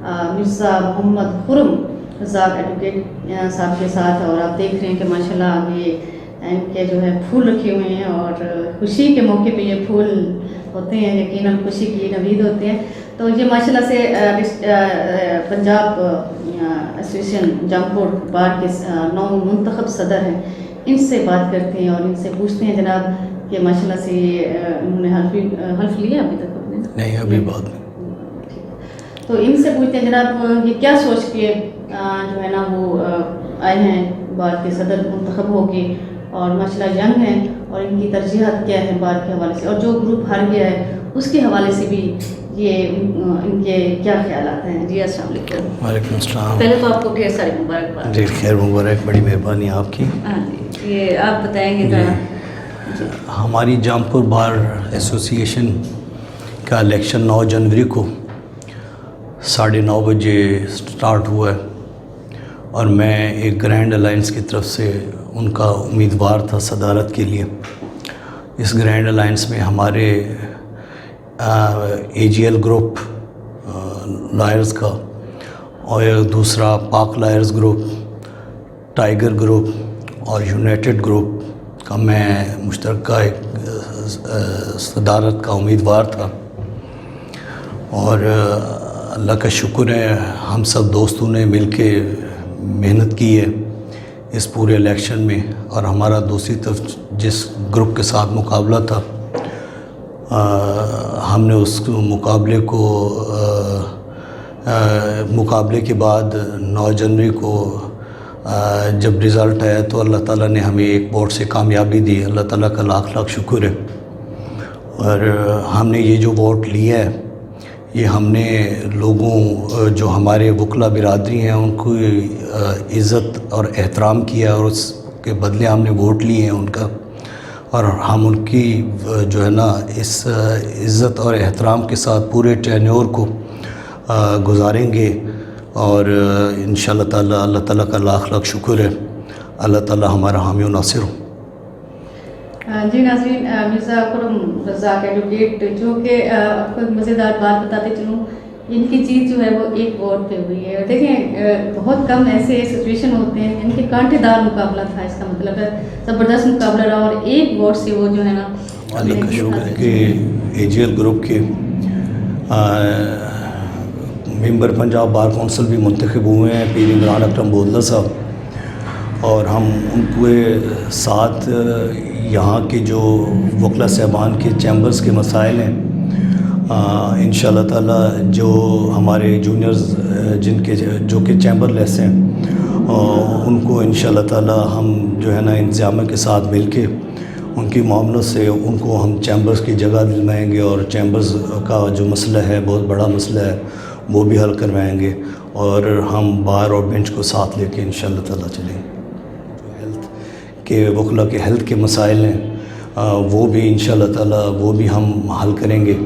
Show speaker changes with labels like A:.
A: مرزا محمد خرم رزاق advocate صاحب کے ساتھ، اور آپ دیکھ رہے ہیں کہ ماشاءاللہ آگے ان کے جو ہے پھول رکھے ہوئے ہیں، اور خوشی کے موقع پہ یہ پھول ہوتے ہیں، یقیناً خوشی کی نوید ہوتے ہیں. تو یہ ماشاءاللہ سے پنجاب ایسوسیشن جامپور بار کے نو منتخب صدر ہیں، ان سے بات کرتے ہیں اور ان سے پوچھتے ہیں جناب کہ ماشاءاللہ سے انہوں نے حلف لیا ابھی تک اپنے؟
B: نہیں، ابھی بات.
A: تو ان سے پوچھتے ہیں جناب یہ کیا سوچ کے جو ہے نا وہ آئے ہیں بار کے صدر منتخب ہو کے، اور ماشاءاللہ ینگ ہیں، اور ان کی ترجیحات کیا ہیں بار کے حوالے سے، اور جو گروپ ہار گیا ہے اس کے حوالے سے بھی یہ ان کے کیا خیالات ہیں؟ جی السلام علیکم.
B: وعلیکم السلام.
A: پہلے تو آپ کو ڈھیر ساری مبارکباد.
B: جی خیر مبارک، بڑی مہربانی آپ کی.
A: ہاں جی، یہ آپ بتائیں گے ذرا.
B: ہماری جامپور بار ایسوسیشن کا الیکشن 9 جنوری کو 9:30 بجے سٹارٹ ہوا ہے، اور میں ایک گرینڈ الائنس کی طرف سے ان کا امیدوار تھا صدارت کے لیے. اس گرینڈ الائنس میں ہمارے اے جی ایل گروپ لائرز کا، اور دوسرا پاک لائرز گروپ، ٹائیگر گروپ اور یونائٹڈ گروپ کا میں مشترکہ ایک صدارت کا امیدوار تھا. اور اللہ کا شکر ہے ہم سب دوستوں نے مل کے محنت کی ہے اس پورے الیکشن میں، اور ہمارا دوسری طرف جس گروپ کے ساتھ مقابلہ تھا، ہم نے اس مقابلے کے بعد 9 جنوری کو جب رزلٹ آیا تو اللہ تعالیٰ نے ہمیں ایک ووٹ سے کامیابی دی. اللہ تعالیٰ کا لاکھ لاکھ شکر ہے. اور ہم نے یہ جو ووٹ لیا ہے یہ ہم نے لوگوں جو ہمارے وکلا برادری ہیں ان کو عزت اور احترام کیا، اور اس کے بدلے ہم نے ووٹ لیے ہیں ان کا، اور ہم ان کی جو ہے نا اس عزت اور احترام کے ساتھ پورے ٹینیور کو گزاریں گے. اور انشاءاللہ تعالیٰ اللہ تعالیٰ کا لاکھ لاکھ شکر ہے. اللہ تعالیٰ ہمارا حامی و ناصر ہو.
A: جی ناظرین، مرزا خرم رزاق ایڈوکیٹ جو کہ آپ کو مزیدار بات بتاتے چلوں، ان کی جیت جو ہے وہ ایک ووٹ پہ ہوئی ہے. دیکھیں بہت کم ایسے سچویشن ہوتے ہیں جن کے کانٹے دار مقابلہ تھا، اس کا مطلب ہے زبردست مقابلہ رہا، اور ایک ووٹ سے وہ جو ہے نا.
B: اللہ کا شکر ہے کہ اے جی ایل گروپ کے ممبر پنجاب بار کونسل بھی منتخب ہوئے ہیں، پیر عمران اکرم بودلہ صاحب، اور ہم ان کے ساتھ یہاں کے جو وکلا صاحبان کے چیمبرز کے مسائل ہیں، انشاءاللہ تعالیٰ جو ہمارے جونیئرز جو کہ چیمبر لیس ہیں، ان کو انشاءاللہ تعالیٰ ہم جو ہے نا انتظامیہ کے ساتھ مل کے ان کی معاملوں سے ان کو ہم چیمبرز کی جگہ دلوائیں گے، اور چیمبرز کا جو مسئلہ ہے بہت بڑا مسئلہ ہے وہ بھی حل کروائیں گے، اور ہم بار اور بینچ کو ساتھ لے کے انشاءاللہ تعالیٰ چلیں گے. ہیلتھ کے وکلا کے ہیلتھ کے مسائل ہیں وہ بھی انشاءاللہ تعالیٰ وہ بھی ہم حل کریں گے.